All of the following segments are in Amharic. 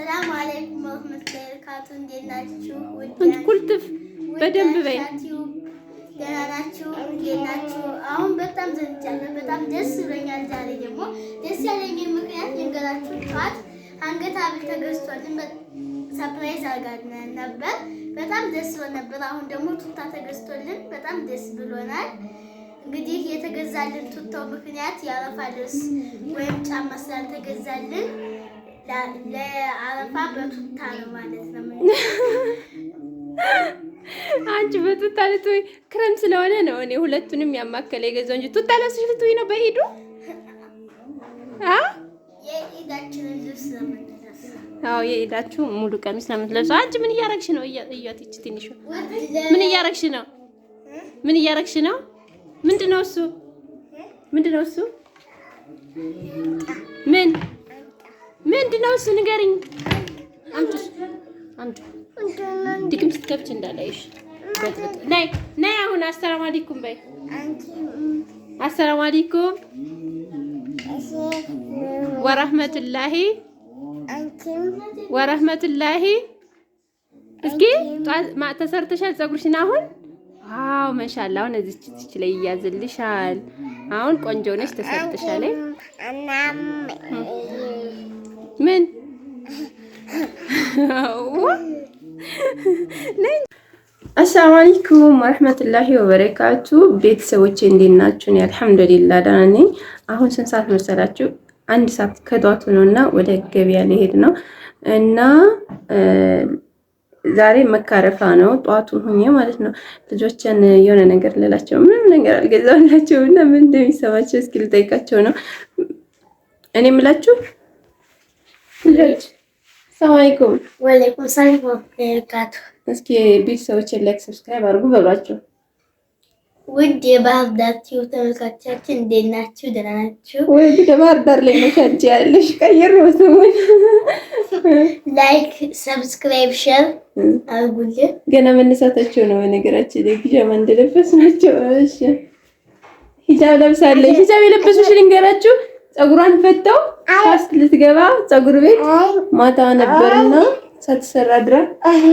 አሰላሙ አለይኩም ወራህመቱላሂ ወበረካቱ። እንዴት ናችሁ? አንቺ ኩልትፍ በደንብ በይ። ደህና ናችሁ? እንዴት ናችሁ? አሁን በጣም ዘንቻለሁ። በጣም ደስ ብሎኛል። ዛሬ ደግሞ ደስ ያለኝ ምክንያት ልንገራችሁ። ጠዋት አንገት ሐብል ተገዝቶልን ሰርፕራይዝ አድርጋን ነበር። በጣም ደስ ብሎ ነበር። አሁን ደግሞ ቱታ ተገዝቶልን በጣም ደስ ብሎናል። እንግዲህ የተገዛልን ቱታው ምክንያት የአረፋ ልብስ ወይም ጫማ ስላልተገዛልን ለአረፋ በቱታ ነው ማለት ነው። አንቺ በቱታ ልትወይ ክረም ስለሆነ ነው። እኔ ሁለቱንም ያማከለ የገዛው እንጂ ቱታ ለብሰሽ ልትወይ ነው በኢዱ የኢዳችንን ልብስ ለምንለብስ። አዎ የኢዳችሁ ሙሉ ቀሚስ ለምትለብሰው። አንቺ ምን እያረግሽ ነው? እያት እቺ ትንሽ ምን እያረግሽ ነው? ምን እያረግሽ ነው? ምንድነው እሱ? ምንድነው እሱ? ምንድነው እሱ? ንገሪኝ። አምጪ አምጪ ድግም ስትከፍች እንዳላይሽ። ነይ ነይ። አሁን አሰላሙ አለይኩም በይ። አሰላሙ አለይኩም ወራህመቱላሂ ወራህመቱላሂ። እስኪ ተሰርተሻል ፀጉርሽን አሁን? አዎ ማሻአላ። አሁን እዚች ላይ ይያዝልሻል። አሁን ቆንጆ ነሽ፣ ተሰርተሻል። ምን አሰላሙ አለይኩም ወራህመቱላሂ ወበረካቱ። ቤተሰቦቼ እንዴት ናችሁ? እኔ አልሐምዱሊላህ ደህና ነኝ። አሁን ስንት ሰዓት መሰላችሁ? 1 ሰዓት ከጧቱ ነውና ወደ ገበያ ልሄድ ነው እና ዛሬ መካረፋ ነው። ጧቱን ሆኜ ማለት ነው። ልጆችን የሆነ ነገር ልላቸው ምንም ነገር አልገዛላቸው እና ምን እንደሚሰማቸው እስኪ ልጠይቃቸው ነው። እኔ የምላችሁ ልጆች ሰላም አለይኩም። ወአለይኩም ሰላም ወበረካቱ። እስኪ ቤተሰቦችን ላይክ ሰብስክራይብ አድርጉ በሏቸው። ውድ የባህር ዳር ቲዩብ ተመልካቾቻችን እንዴት ናችሁ? ደህና ናችሁ ወይ? ባህር ዳር ላይ ነው አንቺ ያለሽ። ቀይር ነው ስሙን። ላይክ ሰብስክራይብ ሼር አድርጉልኝ። ገና መነሳታቸው ነው በነገራችን ላይ ፒጃማ እንደለበስ ናቸው። እሺ ሂጃብ ለብሳለች። ሂጃብ የለበሱሽ ልንገራችሁ። ፀጉሯን ፈተው ፋስት ልትገባ ፀጉር ቤት ማታ ነበርና ሳትሰራ ድራ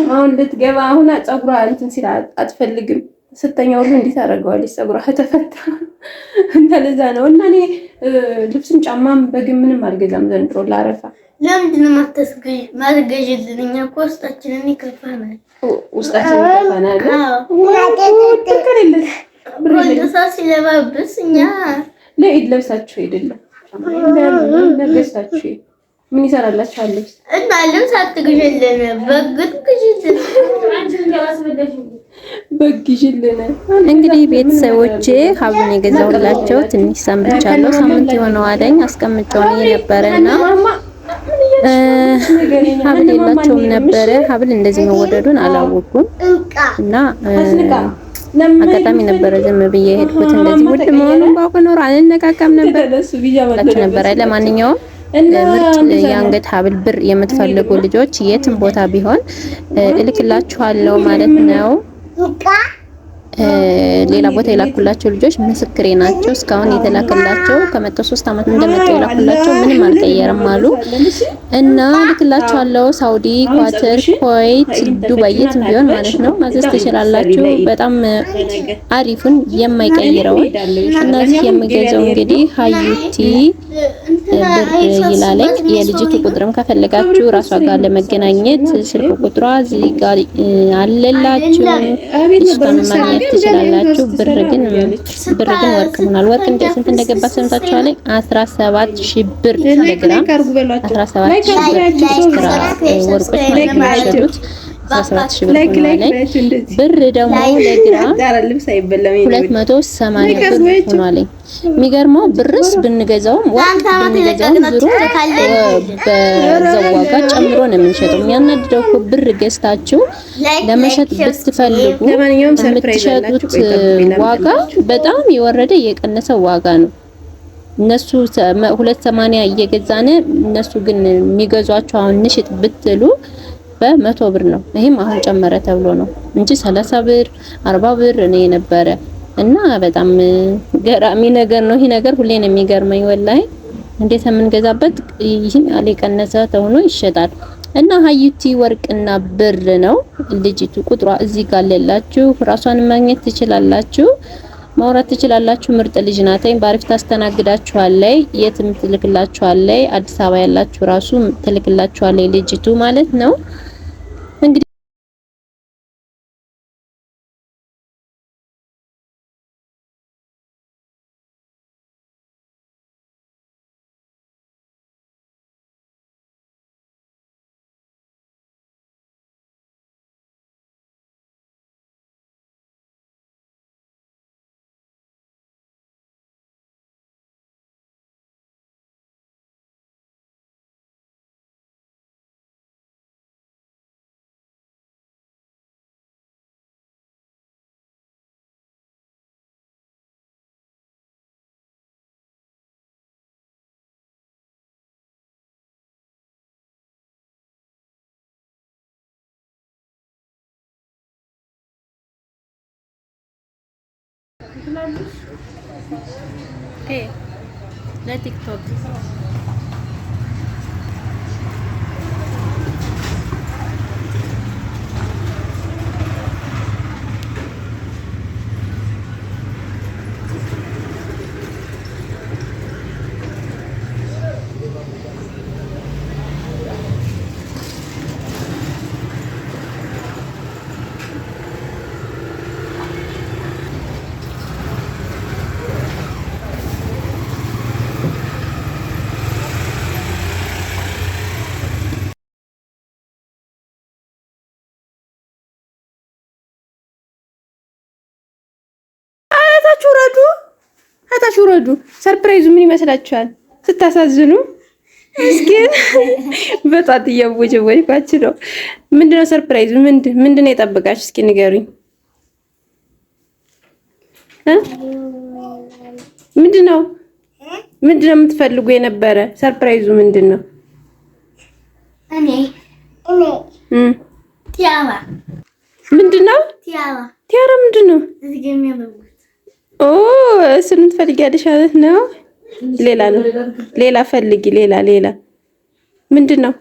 አሁን ልትገባ አሁን ፀጉሯ እንትን ሲል አትፈልግም። ስተኛ ሁሉ እንዴት አደርገዋለች ፀጉሯ ተፈታ እና ለዛ ነው። እና እኔ ልብስም ጫማም በግም ምንም አልገዛም ዘንድሮ ላረፋ። ለምንድን ነው ማትገዢልን? እኛ እኮ ውስጣችንን ይከፋናል። ውስጣችንን ይከፋናል። ወንደሳ ሲለባብስ እኛ ለኢድ ለብሳችሁ አይደለም ለገዝታችሁ ምን ይሰራላችኋል? ልብስ እና ልብስ አትገዢልን፣ በግድ ግዢልን። በግዢልን። እንግዲህ ቤተሰቦቼ ሀብልን የገዛሁላቸው ትንሽ ሰንብቻለሁ። ሳምንት የሆነው አለኝ አስቀምጬው የነበረና ሀብል የላቸውም ነበረ። ሀብል እንደዚህ መወደዱን አላወኩም እና አጋጣሚ ነበረ ዝም ብዬ ሄድኩት። እንደዚህ ውድ መሆኑን ባውቅ ኖሮ አልነቃቀም ነበር ላችሁ ነበረ። ለማንኛውም ምርጥ የአንገት ሀብል ብር የምትፈልጉ ልጆች የትም ቦታ ቢሆን እልክላችኋለሁ ማለት ነው። ሌላ ቦታ የላኩላቸው ልጆች ምስክሬ ናቸው። እስካሁን የተላከላቸው ከመጣው 3 አመት እንደመጣው የላኩላቸው ምንም አልቀየረም አሉ እና ልክላችኋለሁ። ሳውዲ፣ ኳተር፣ ኩዌት፣ ዱባይ የትም ቢሆን ማለት ነው ማዘዝ ትችላላችሁ። በጣም አሪፉን የማይቀይረውን እነዚህ የምገዛው እንግዲህ ሀዩቲ ብር ይላለኝ። የልጅቱ ቁጥርም ከፈለጋችሁ ራሷ ጋር ለመገናኘት ስልክ ቁጥሯ እዚህ ጋር አለላችሁ። እሷን ማግኘት ትችላላችሁ። ብር ግን ወርቅ ሆኗል። ወርቅ እንደ ስንት እንደገባ ሰምታችኋል? 17,000 ብር ለግራም 17,000 ብር ወርቆች ማለት ነው የሚሸጡት። 17,000 ብር ሆኗል። ብር ደግሞ ለግራም 280 ብር ሆኗል። የሚገርመው ብርስ ብንገዛውም ወርቅ ብንገዛውም ዝሮ በዛው ዋጋ ጨምሮ ነው የምንሸጠው። የሚያናድደው እኮ ብር ገዝታችሁ ለመሸጥ ብትፈልጉ የምትሸጡት ዋጋ በጣም የወረደ የቀነሰ ዋጋ ነው። እነሱ 280 እየገዛነ እነሱ ግን የሚገዟቸው አሁን ንሽጥ ብትሉ በ100 ብር ነው። ይሄም አሁን ጨመረ ተብሎ ነው እንጂ 30 ብር 40 ብር ነው የነበረ እና በጣም ገራሚ ነገር ነው። ይሄ ነገር ሁሌ ነው የሚገርመኝ ወላሂ። እንዴት የምንገዛበት ይሄን አለ ቀነሰ ተሆኖ ይሸጣል። እና ሀዩቲ ወርቅና ብር ነው ልጅቱ። ቁጥሯ እዚህ ጋር አለላችሁ። ራሷን ማግኘት ትችላላችሁ፣ ማውራት ትችላላችሁ። ምርጥ ልጅ ናት። ባሪፍ ታስተናግዳችኋለች፣ የትም ትልክላችኋለች። አዲስ አበባ ያላችሁ ራሱ ትልክላችኋለች ልጅቱ ማለት ነው። እንግዲህ ለቲክቶክ ታች ውረዱ። ሰርፕራይዙ ምን ይመስላችኋል? ስታሳዝኑ ምስኪን በጣት እያወጀወጅኳችሁ ነው። ምንድነው ሰርፕራይዙ? ምንድነው የጠበቃችሁ? እስኪ ንገሩኝ። ምንድነው የምትፈልጉ የነበረ? ሰርፕራይዙ ምንድነው? ቲያራ ምንድነው? ቲያራ ምንድነው? ኦ እሱን ትፈልጊያለሽ ማለት ነው። ሌላ ነው። ሌላ ፈልጊ። ሌላ ምንድነው?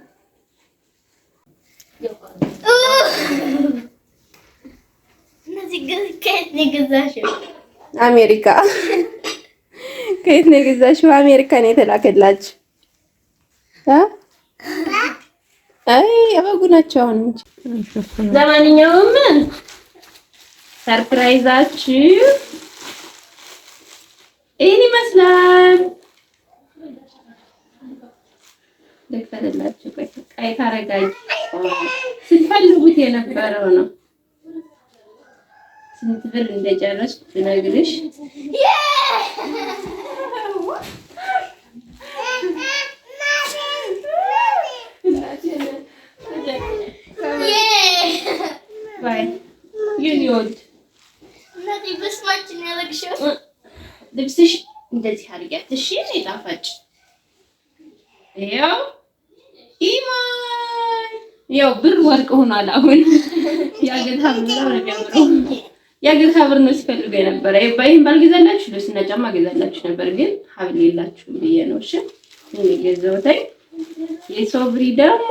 አሜሪካ። ከየት ነው የገዛሽው? አሜሪካ ነው የተላከላችሁ። አይ አበጉ ናቸው አሁን እንጂ። ለማንኛውም ሰርፕራይዛችሁ ይሄን ይመስላል። ለፈለላችሁ ቀይ ታረጋይ ስትፈልጉት የነበረው ነው። ስንት ብር እንደጨረስኩ ብነግርሽ ልብስሽ እንደዚህ አድርጊያት። እሺ ጣፋጭ ያው ኢማን ያው ብር ወርቅ ሆኗል። አሁን ያገታ ብር ነው ሲፈልጉ የነበረ። ይሄን ባልገዛላችሁ ልብስና ጫማ ገዛላችሁ ነበር፣ ግን ሀብል የላችሁም ብዬ ነው። እሺ እኔ ገዛሁት። የሶብሪ ደግሞ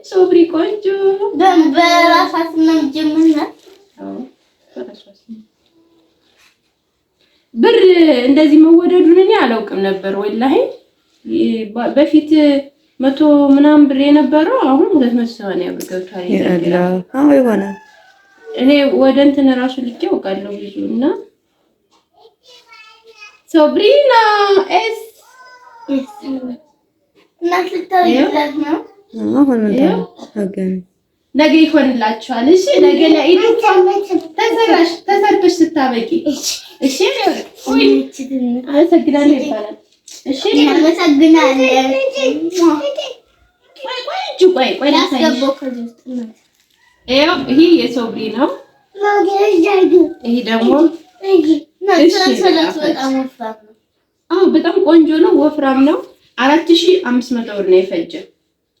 ሶብሪ ቆንጆ በራሳት ነው ጀምና ብር እንደዚህ መወደዱን እኔ አላውቅም ነበር ወላሂ። በፊት 100 ምናምን ብር የነበረው አሁን 280 ብር ገብቷል። አዎ ይሆናል። እኔ ወደ እንትን ራሱ ልኬ አውቃለሁ ብዙና ሶብሪና ኤስ ነገ ይሆንላችኋል። እሺ ነገ ለኢድ ተሰርተሽ ስታበቂ እሺ አመሰግናለሁ ይባላል። እሺ አመሰግናለሁ። ይሄ የሶብሪ ነው። ይሄ ደግሞ በጣም ቆንጆ ነው፣ ወፍራም ነው። 4500 ብር ነው የፈጀ።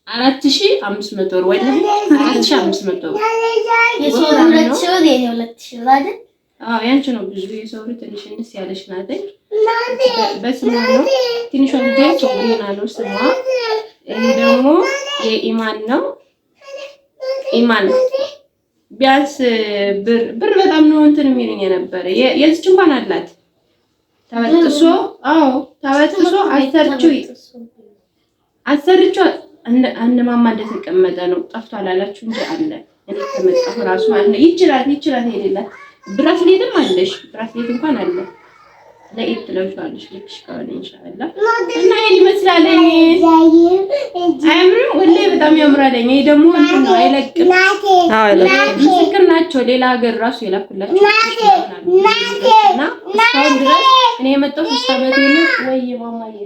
4500 ብር ወይ 4500 ብር የሶብሪ 2000 ብር አይደል? አዎ ያንቺ ነው ብዙ። የሶብሪ ትንሽ እንስ ያለሽ ናት። በስሟ ነው ትንሿ ልጅ ሶብሪና ነው ስሟ። ይሄ ደግሞ የኢማን ነው። ኢማን ቢያንስ ብር በጣም ነው እንትን የሚሉኝ የነበረ የዚች እንኳን አላት ተበጥሶ ተበጥሶ አሰርቹ አንማማ እንደተቀመጠ ነው ጠፍቷል አላችሁ እንጂ አለ እኔ ተመጣሁ ራሱ ማለት ነው ይችላል ሄደላት ብራስሌትም አለሽ ብራስሌት እንኳን አለ ለኢት ትለብሻለሽ ልክሽ ካለ ኢንሻአላህ እና ይሄን ይመስላል አይምሩ ወላሂ በጣም ያምራል ይሄ ደግሞ እንትን ነው አይለቅም ምስክር ናቸው ሌላ ሀገር ራሱ የላኩላችሁ እና እስካሁን ድረስ እኔ የመጣው 3 አመት ነው ወይ ማማዬ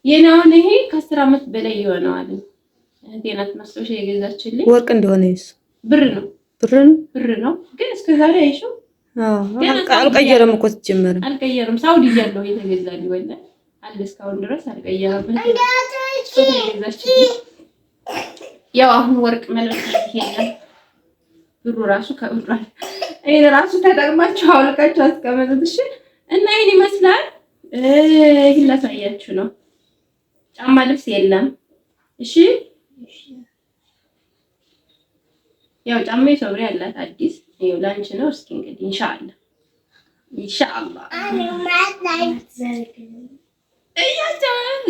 የናውን ይሄ ከ10 አመት በላይ ይሆነዋል። እንዴናት መስሎሽ የገዛችልኝ ወርቅ እንደሆነ ይስ ብር ነው ግን እስከዛሬ አይሽው አልቀየረም እኮ ተጀመረ አልቀየረም ሳውዲ ያለው የተገዛልኝ ወላሂ አለ እስካሁን ድረስ አልቀየረም ያው አሁን ወርቅ መልበስ ይሄኛል ብሩ ራሱ ከብሯል ይሄ ራሱ ተጠቅማችሁ አውልቃችሁ አስቀመጡት እሺ እና ይሄን ይመስላል ይሄን ላሳያችሁ ነው ጫማ ልብስ የለም እሺ ያው ጫማዬ ሶብሪ ያላት አዲስ ይኸው ላንቺ ነው እስኪ እንግዲህ ኢንሻአላህ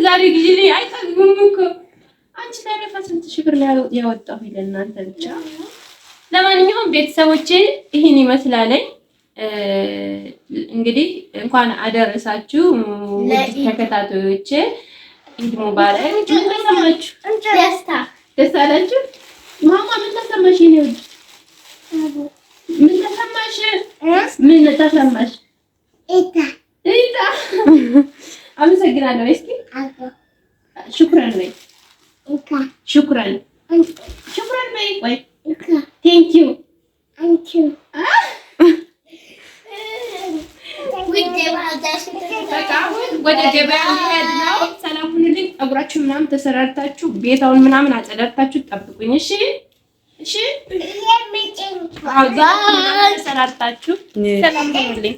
ዛሬ ጊዜ ላይ አይጠግቡም እኮ አንቺ ታረፋ ስንት ሺህ ብር ያወጣው ለእናንተ ብቻ ለማንኛውም ቤተሰቦቼ ይሄን ይመስላልኝ እንግዲህ እንኳን አደረሳችሁ ውድ ተከታታዮቼ ኢድ ሙባረክ ምን ተሰማችሁ ደስ አላችሁ ማማ ምን ተሰማሽ ነው ምን ተሰማሽ ኢታ አመሰግናለሁ እስኪ ሽኩራን በይ ሽኩራን በይ ወይ ቴንክ ዩ ወደ ገበያ ሄድ ነው ሰላም ሁኑልኝ ፀጉራችሁ ምናምን ተሰራርታችሁ ቤታውን ምናምን አጸዳድታችሁ ጠብቁኝ እሺ ተሰራርታችሁ ሰላም ሁኑልኝ